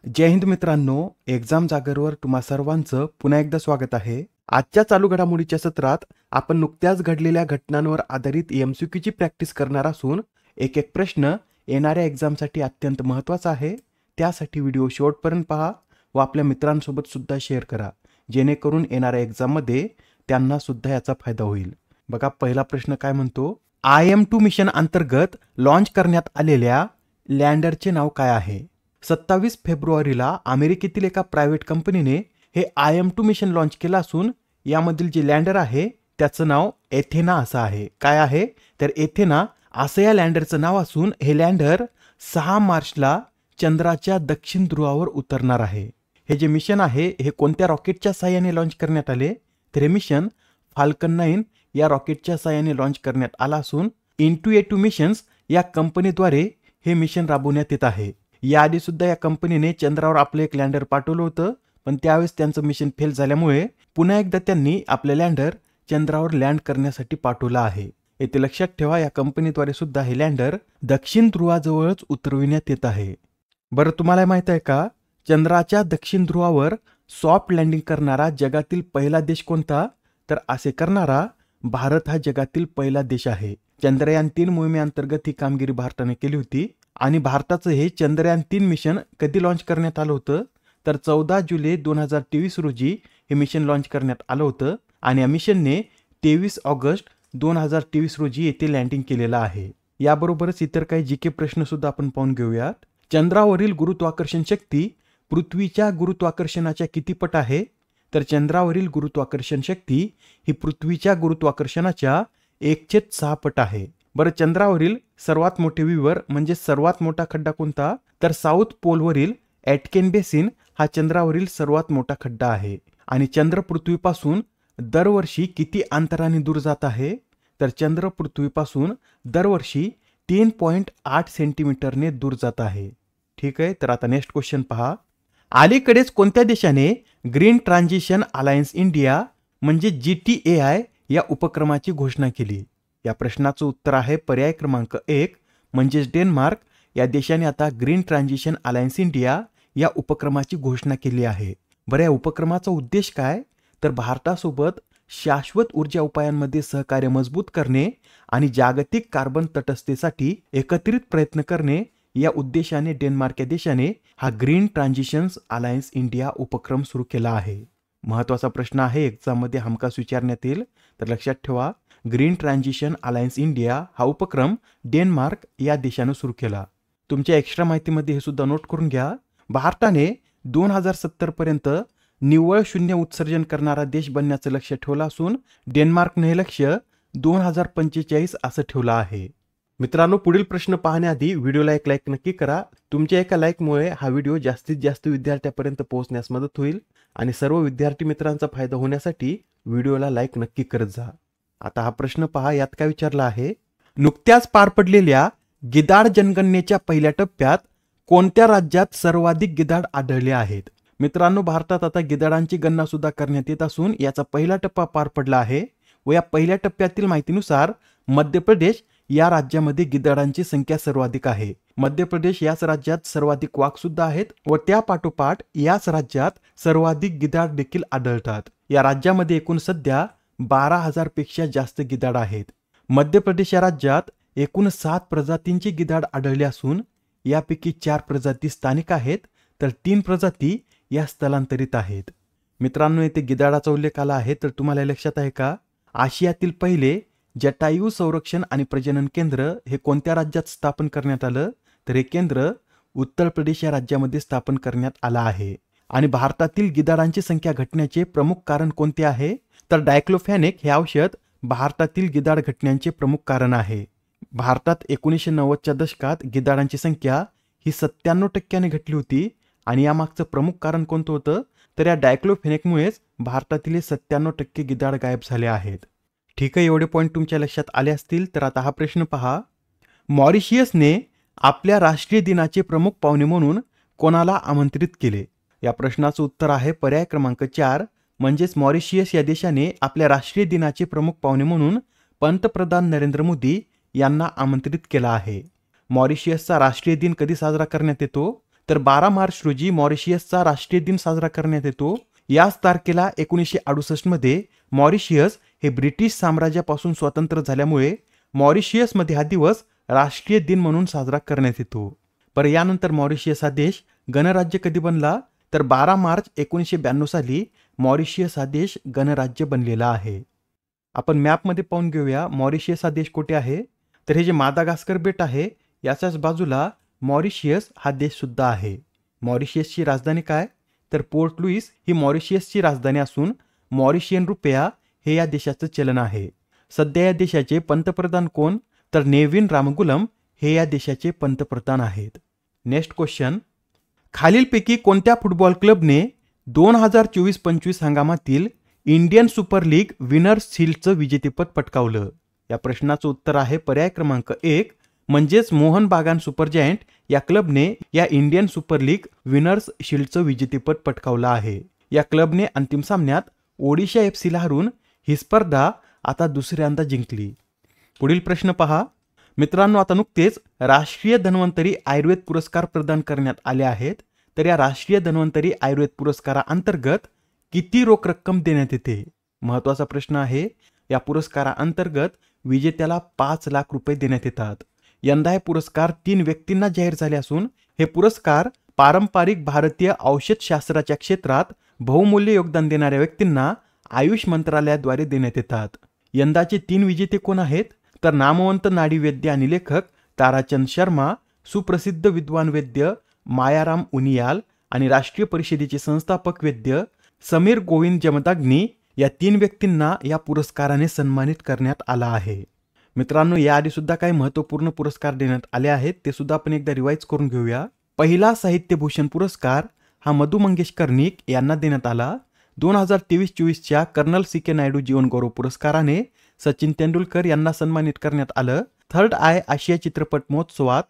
जय हिंद मित्रांनो, एक्झाम जागरवर तुम्हा सर्वांचं पुन्हा एकदा स्वागत आहे. आजच्या चालू घडामोडीच्या सत्रात आपण नुकत्याच घडलेल्या घटनांवर आधारित एमसीक्यूची प्रॅक्टिस करणार असून एक एक प्रश्न येणाऱ्या एक्झामसाठी अत्यंत महत्त्वाचा आहे. त्यासाठी व्हिडिओ शेवटपर्यंत पहा व आपल्या मित्रांसोबत सुद्धा शेअर करा, जेणेकरून येणाऱ्या एक्झाममध्ये त्यांना सुद्धा याचा फायदा होईल. बघा, पहिला प्रश्न काय म्हणतो, IM-2 मिशन अंतर्गत लॉन्च करण्यात आलेल्या लँडरचे नाव काय आहे? 27 फेब्रुवारीला अमेरिकेतील एका प्रायव्हेट कंपनीने हे IM-2 मिशन लॉन्च केलं असून यामधील जे लँडर आहे त्याचं नाव एथेना असं आहे. काय आहे तर एथेना असं या लँडरचं नाव असून हे लँडर 6 मार्चला चंद्राच्या दक्षिण ध्रुवावर उतरणार आहे. हे जे मिशन आहे हे कोणत्या रॉकेटच्या साहाय्याने लॉन्च करण्यात आले तर हे मिशन फाल्कन 9 या रॉकेटच्या साहाय्याने लॉन्च करण्यात आला असून इंटुएटिव्ह मिशन्स या कंपनीद्वारे हे मिशन राबवण्यात येत आहे. याआधी सुद्धा या कंपनीने चंद्रावर आपलं एक लँडर पाठवलं होतं, पण त्यावेळेस त्यांचं मिशन फेल झाल्यामुळे पुन्हा एकदा त्यांनी आपलं लँडर चंद्रावर लँड करण्यासाठी पाठवलं आहे. येथे लक्षात ठेवा, या कंपनीद्वारे सुद्धा हे लँडर दक्षिण ध्रुवाजवळच उतरविण्यात येत आहे. बरं, तुम्हाला माहित आहे का, चंद्राच्या दक्षिण ध्रुवावर सॉफ्ट लँडिंग करणारा जगातील पहिला देश कोणता? तर असे करणारा भारत हा जगातील पहिला देश आहे. चंद्रयान 3 मोहिमेअंतर्गत ही कामगिरी भारताने केली होती आणि भारताचं हे चंद्रयान 3 मिशन कधी लॉन्च करण्यात आलं होतं तर 14 जुलै 2023 रोजी हे मिशन लॉन्च करण्यात आलं होतं आणि या मिशनने 23 ऑगस्ट 2023 रोजी येथे लँडिंग केलेलं आहे. याबरोबरच इतर काही जीके प्रश्न सुद्धा आपण पाहून घेऊयात. चंद्रावरील गुरुत्वाकर्षण शक्ती पृथ्वीच्या गुरुत्वाकर्षणाच्या किती पट आहे? तर चंद्रावरील गुरुत्वाकर्षण शक्ती ही पृथ्वीच्या गुरुत्वाकर्षणाच्या 1/6 पट आहे. बरं, चंद्रावरील सर्वात मोठे विवर म्हणजे सर्वात मोठा खड्डा कोणता? तर साऊथ पोलवरील एटकेन बेसिन हा चंद्रावरील सर्वात मोठा खड्डा आहे. आणि चंद्र पृथ्वीपासून दरवर्षी किती अंतराने दूर जात आहे? तर चंद्र पृथ्वीपासून दरवर्षी 3.8 सेंटीमीटरने दूर जात आहे. ठीक आहे, तर आता नेक्स्ट क्वेश्चन पहा. अलीकडेच कोणत्या देशाने ग्रीन ट्रान्झिशन अलायन्स इंडिया म्हणजे GTAI या उपक्रमाची घोषणा केली? या प्रश्नाचं उत्तर आहे पर्याय क्रमांक 1 म्हणजेच डेन्मार्क. या देशाने आता ग्रीन ट्रान्झिशन अलायन्स इंडिया या उपक्रमाची घोषणा केली आहे. बरं, या उपक्रमाचा उद्देश काय? तर भारतासोबत शाश्वत ऊर्जा उपायांमध्ये सहकार्य मजबूत करणे आणि जागतिक कार्बन तटस्थतेसाठी एकत्रित प्रयत्न करणे या उद्देशाने डेन्मार्क या देशाने हा ग्रीन ट्रान्झिशन अलायन्स इंडिया उपक्रम सुरू केला आहे. महत्त्वाचा प्रश्न आहे, एक्झाममध्ये हमखास विचारण्यात येईल, तर लक्षात ठेवा, ग्रीन ट्रान्झिशन अलायन्स इंडिया हा उपक्रम डेन्मार्क या देशानं सुरू केला. तुमच्या एक्स्ट्रा माहितीमध्ये हे सुद्धा नोट करून घ्या. भारताने 2070 पर्यंत निव्वळ शून्य उत्सर्जन करणारा देश बनण्याचं लक्ष्य ठेवलं असून डेन्मार्कने हे लक्ष्य 2045 असं ठेवलं आहे. मित्रांनो, पुढील प्रश्न पाहण्याआधी व्हिडिओला एक लाईक नक्की करा. तुमच्या एका लाईकमुळे हा व्हिडिओ जास्तीत जास्त विद्यार्थ्यापर्यंत पोहोचण्यास मदत होईल आणि सर्व विद्यार्थी मित्रांचा फायदा होण्यासाठी व्हिडिओला लाईक नक्की करत जा. आता हा प्रश्न पहा, यात काय विचारला आहे, नुकत्याच पार पडलेल्या गिधाड जनगणनेच्या पहिल्या टप्प्यात कोणत्या राज्यात सर्वाधिक गिधाड आढळले आहेत? मित्रांनो, भारतात आता गिधाडांची गणना सुद्धा करण्यात येत असून याचा पहिला टप्पा पार पडला आहे व या पहिल्या टप्प्यातील माहितीनुसार मध्य प्रदेश या राज्यामध्ये गिधाडांची संख्या सर्वाधिक आहे. मध्य प्रदेश याच राज्यात सर्वाधिक वाघ सुद्धा आहेत व त्या पाठोपाठ याच राज्यात सर्वाधिक गिधाड देखील आढळतात. या राज्यामध्ये एकूण सध्या 12,000 पेक्षा जास्त गिधाड आहेत. मध्य प्रदेश या राज्यात एकूण 7 प्रजातींची गिधाड आढळली असून यापैकी 4 प्रजाती स्थानिक आहेत तर 3 प्रजाती या स्थलांतरित आहेत. मित्रांनो, येथे गिधाडाचा उल्लेख आला आहे तर तुम्हाला लक्षात आहे का, आशियातील पहिले जटायू संरक्षण आणि प्रजनन केंद्र हे कोणत्या राज्यात स्थापन करण्यात आलं? तर हे केंद्र उत्तर प्रदेश या राज्यामध्ये स्थापन करण्यात आलं आहे. आणि भारतातील गिधाडांची संख्या घटण्याचे प्रमुख कारण कोणते आहे? तर डायक्लोफेनेक हे औषध भारतातील गिधाड घटण्याचे प्रमुख कारण आहे. भारतात 1990च्या दशकात गिधाडांची संख्या ही 97% घटली होती आणि यामागचं प्रमुख कारण कोणतं होतं? तर या डायक्लोफेनेकमुळेच भारतातील 97% गिधाड गायब झाले आहेत. ठीक आहे, एवढे पॉईंट तुमच्या लक्षात आले असतील. तर आता हा प्रश्न पहा, मॉरिशियसने आपल्या राष्ट्रीय दिनाचे प्रमुख पाहुणे म्हणून कोणाला आमंत्रित केले? या प्रश्नाचं उत्तर आहे पर्याय क्रमांक 4 म्हणजेच मॉरिशियस या देशाने आपल्या राष्ट्रीय दिनाचे प्रमुख पाहुणे म्हणून पंतप्रधान नरेंद्र मोदी यांना आमंत्रित केला आहे. मॉरिशियसचा राष्ट्रीय दिन कधी साजरा करण्यात येतो? तर 12 मार्च रोजी मॉरिशियसचा राष्ट्रीय दिन साजरा करण्यात येतो. याच तारखेला 1968 मध्ये मॉरिशियस हे ब्रिटिश साम्राज्यापासून स्वतंत्र झाल्यामुळे मॉरिशियसमध्ये हा दिवस राष्ट्रीय दिन म्हणून साजरा करण्यात येतो. पर यानंतर मॉरिशियस हा देश गणराज्य कधी बनला, तर 12 मार्च 1992 साली मॉरिशियस हा देश गणराज्य बनलेला आहे. आपण मॅपमध्ये पाहून घेऊया मॉरिशियस हा देश कुठे आहे. तर हे जे मादागास्कर बेट आहे याच्याच बाजूला मॉरिशियस हा देश सुद्धा आहे. मॉरिशियसची राजधानी काय, तर पोर्ट लुईस ही मॉरिशियसची राजधानी असून मॉरिशियन रुपया हे या देशाचं चलन आहे. सध्या या देशाचे पंतप्रधान कोण, तर नेविन रामगुलम हे या देशाचे पंतप्रधान आहेत. नेक्स्ट क्वेश्चन, खालीलपैकी कोणत्या फुटबॉल क्लबने 2024-25 हंगामातील इंडियन सुपर लीग विनर्स शील्डचं विजेतेपद पटकावलं. या प्रश्नाचं उत्तर आहे पर्याय क्रमांक 1 म्हणजेच मोहन बागान सुपर जायंट या क्लबने या इंडियन सुपर लीग विनर्स शील्डचं विजेतेपद पटकावलं आहे. या क्लबने अंतिम सामन्यात ओडिशा एफसीला हरून ही स्पर्धा आता दुसऱ्यांदा जिंकली. पुढील प्रश्न पहा मित्रांनो, आता नुकतेच राष्ट्रीय धन्वंतरी आयुर्वेद पुरस्कार प्रदान करण्यात आले आहेत. तर या राष्ट्रीय धन्वंतरी आयुर्वेद पुरस्काराअंतर्गत किती रोख रक्कम देण्यात येते, महत्वाचा प्रश्न आहे. या पुरस्काराअंतर्गत विजेत्याला 5 लाख रुपये देण्यात येतात. यंदा हे पुरस्कार 3 व्यक्तींना जाहीर झाले असून हे पुरस्कार पारंपरिक भारतीय औषधशास्त्राच्या क्षेत्रात बहुमूल्य योगदान देणाऱ्या व्यक्तींना आयुष मंत्रालयाद्वारे देण्यात येतात. यंदाचे 3 विजेते कोण आहेत, तर नामवंत नाडी वैद्य आणि लेखक ताराचंद शर्मा, सुप्रसिद्ध विद्वान वैद्य मायाराम उनियाल आणि राष्ट्रीय परिषदेचे संस्थापक वैद्य समीर गोविंद जमदाग्नी या 3 व्यक्तींना या पुरस्काराने सन्मानित करण्यात आला आहे. मित्रांनो, याआधी सुद्धा काही महत्त्वपूर्ण पुरस्कार देण्यात आले आहेत, ते सुद्धा आपण एकदा रिवाइज करून घेऊया. पहिला साहित्यभूषण पुरस्कार हा मधु मंगेश कर्णिक यांना देण्यात आला. 2023-24च्या कर्नल सी के नायडू जीवन गौरव पुरस्काराने सचिन तेंडुलकर यांना सन्मानित करण्यात आलं. थर्ड आय आशिया चित्रपट महोत्सवात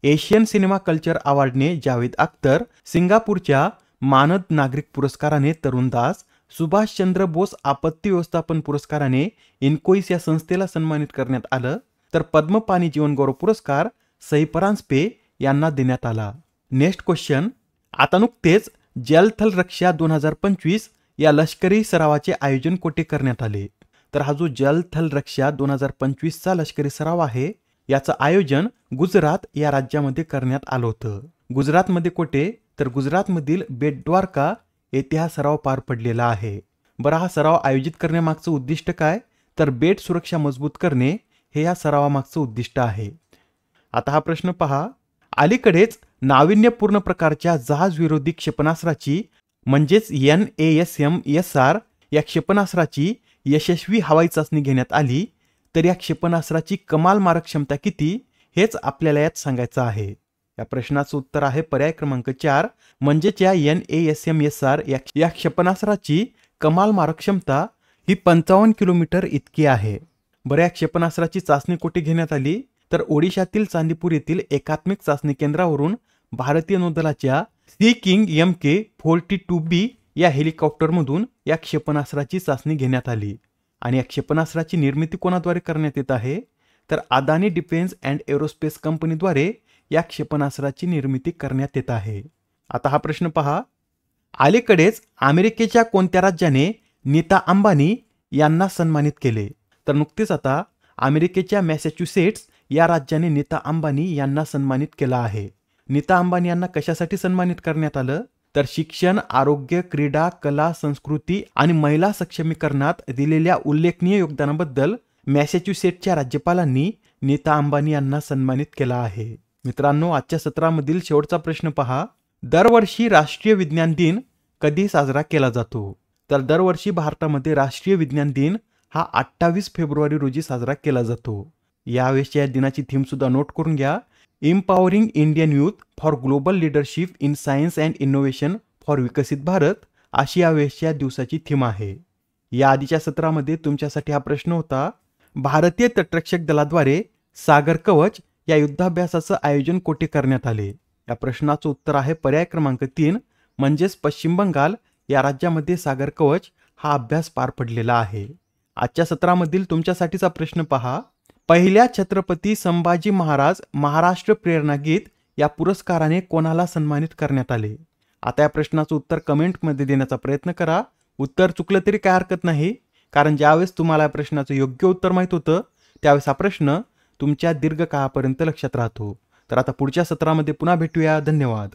एशियन सिनेमा कल्चर अवॉर्डने जावेद अख्तर, सिंगापूरच्या मानद नागरिक पुरस्काराने तरुण दास, सुभाषचंद्र बोस आपत्ती व्यवस्थापन पुरस्काराने इन्कोइस या संस्थेला सन्मानित करण्यात आलं. तर पद्मपाणी जीवन गौरव पुरस्कार सई परांजपे यांना देण्यात आला. नेक्स्ट क्वेश्चन, आता नुकतेच जल थल रक्षा 2025 या लष्करी सरावाचे आयोजन कोठे करण्यात आले, तर हा जो जल थल रक्षा 2025चा लष्करी सराव आहे याचं आयोजन गुजरात या राज्यामध्ये करण्यात आलं होतं. गुजरातमध्ये कोठे, तर गुजरातमधील बेट द्वारका येथे हा सराव पार पडलेला आहे. बरं, हा सराव आयोजित करण्यामागचं उद्दिष्ट काय, तर बेट सुरक्षा मजबूत करणे हे या सरावामागचं उद्दिष्ट आहे. आता हा प्रश्न पहा, अलीकडेच नाविन्यपूर्ण प्रकारच्या जहाज विरोधी क्षेपणास्त्राची म्हणजेच NASM-SR या क्षेपणास्त्राची यशस्वी हवाई चाचणी घेण्यात आली. तर या क्षेपणास्त्राची कमाल मारक क्षमता किती हेच आपल्याला यात सांगायचं आहे. या प्रश्नाचं उत्तर आहे पर्याय क्रमांक 4 म्हणजेच या NASM-SR या क्षेपणास्त्राची कमाल मारक क्षमता ही 55 किलोमीटर इतकी आहे. बरं, या क्षेपणास्त्राची चाचणी कुठे घेण्यात आली, तर ओडिशातील चांदीपूर येथील एकात्मिक चाचणी केंद्रावरून भारतीय नौदलाच्या सी किंग MK-42B या हेलिकॉप्टरमधून या क्षेपणास्त्राची चाचणी घेण्यात आली. आणि या क्षेपणास्त्राची निर्मिती कोणाद्वारे करण्यात येत आहे, तर अदानी डिफेन्स अँड एरोस्पेस कंपनीद्वारे या क्षेपणास्त्राची निर्मिती करण्यात येत आहे. आता हा प्रश्न पहा, अलीकडेच अमेरिकेच्या कोणत्या राज्याने नीता अंबानी यांना सन्मानित केले, तर नुकतेच आता अमेरिकेच्या मॅसेच्युसेट्स या राज्याने नीता अंबानी यांना सन्मानित केला आहे. नीता अंबानी यांना कशासाठी सन्मानित करण्यात आलं, तर शिक्षण, आरोग्य, क्रीडा, कला, संस्कृती आणि महिला सक्षमीकरणात दिलेल्या उल्लेखनीय योगदानाबद्दल मॅसेच्युसेट्सच्या राज्यपालांनी नीता अंबानी यांना सन्मानित केला आहे. मित्रांनो, आजच्या सत्रामधील शेवटचा प्रश्न पहा, दरवर्षी राष्ट्रीय विज्ञान दिन कधी साजरा केला जातो, तर दरवर्षी भारतामध्ये राष्ट्रीय विज्ञान दिन हा 28 फेब्रुवारी रोजी साजरा केला जातो. यावेळेसच्या या दिनाची थीम सुद्धा नोट करून घ्या, empowering Indian youth for global leadership in science and innovation for विकसित भारत अशी यावेळेसच्या दिवसाची थीम आहे. या आधीच्या सत्रामध्ये तुमच्यासाठी हा प्रश्न होता, भारतीय तटरक्षक दलाद्वारे सागर कवच या युद्धाभ्यासाचं आयोजन कोठे करण्यात आले. या प्रश्नाचं उत्तर आहे पर्याय क्रमांक 3 म्हणजेच पश्चिम बंगाल या राज्यामध्ये सागर कवच हा अभ्यास पार पडलेला आहे. आजच्या सत्रामधील तुमच्यासाठीचा प्रश्न पहा, पहिल्या छत्रपती संभाजी महाराज महाराष्ट्र प्रेरणा गीत या पुरस्काराने कोणाला सन्मानित करण्यात आले? आता या प्रश्नाचं उत्तर कमेंटमध्ये देण्याचा प्रयत्न करा. उत्तर चुकलं तरी काय हरकत नाही, कारण ज्यावेळेस तुम्हाला या प्रश्नाचं योग्य उत्तर माहीत होतं त्यावेळेस हा प्रश्न तुमच्या दीर्घकाळापर्यंत लक्षात राहतो. तर आता पुढच्या सत्रामध्ये पुन्हा भेटूया. धन्यवाद.